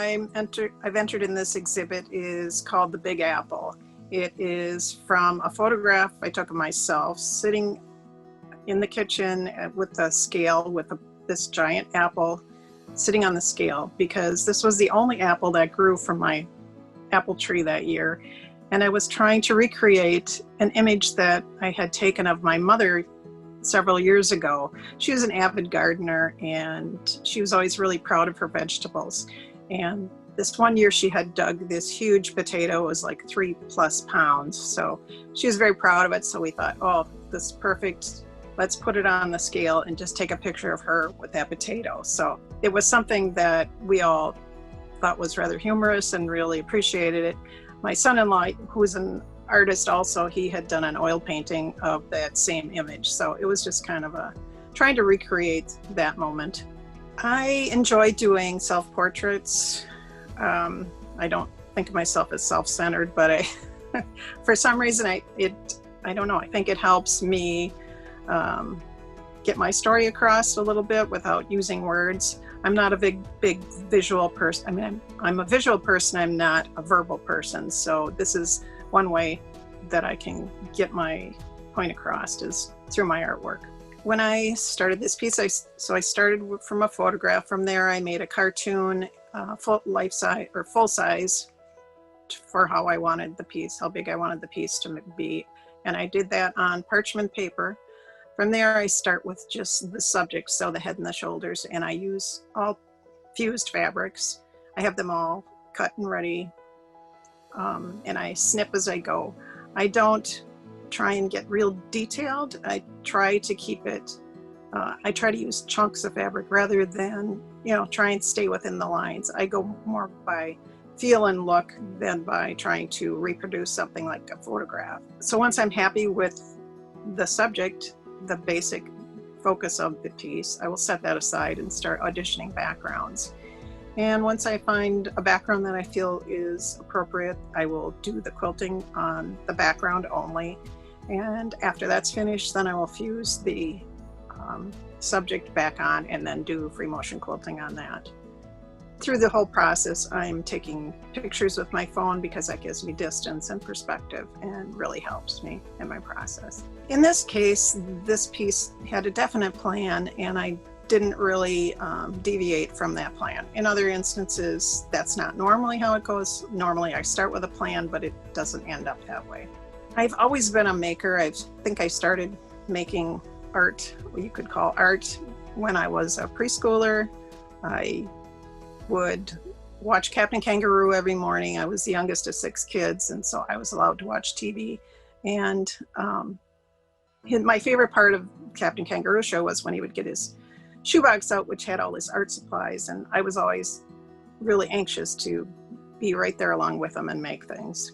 I've entered in this exhibit is called The Big Apple. It is from a photograph I took of myself sitting in the kitchen with the scale with this giant apple sitting on the scale, because this was the only apple that grew from my apple tree that year. And I was trying to recreate an image that I had taken of my mother several years ago. She was an avid gardener and she was always really proud of her vegetables. And this one year she had dug this huge potato. It was like 3+ pounds. So she was very proud of it. So we thought, oh, this is perfect. Let's put it on the scale and just take a picture of her with that potato. So it was something that we all thought was rather humorous and really appreciated it. My son-in-law, who's an artist also, he had done an oil painting of that same image. So it was just kind of trying to recreate that moment. I enjoy doing self-portraits. I don't think of myself as self-centered, but for some reason, I don't know, I think it helps me get my story across a little bit without using words. I'm not a big visual person. I mean, I'm a visual person, I'm not a verbal person. So this is one way that I can get my point across, is through my artwork. When I started this piece, I started from a photograph. From there, I made a cartoon, full size for how I wanted the piece, how big I wanted the piece to be. And I did that on parchment paper. From there, I start with just the subject, so the head and the shoulders, and I use all fused fabrics. I have them all cut and ready, and I snip as I go. I don't try and get real detailed. I try to keep it, I try to use chunks of fabric rather than, try and stay within the lines. I go more by feel and look than by trying to reproduce something like a photograph. So once I'm happy with the subject, the basic focus of the piece, I will set that aside and start auditioning backgrounds. And once I find a background that I feel is appropriate, I will do the quilting on the background only. And after that's finished, then I will fuse the subject back on and then do free motion quilting on that. Through the whole process, I'm taking pictures with my phone because that gives me distance and perspective and really helps me in my process. In this case, this piece had a definite plan and I didn't really deviate from that plan. In other instances, that's not normally how it goes. Normally I start with a plan, but it doesn't end up that way. I've always been a maker. I think I started making art, what you could call art, when I was a preschooler. I would watch Captain Kangaroo every morning. I was the youngest of 6 kids, and so I was allowed to watch TV. And my favorite part of Captain Kangaroo show was when he would get his shoebox out, which had all his art supplies, and I was always really anxious to be right there along with him and make things.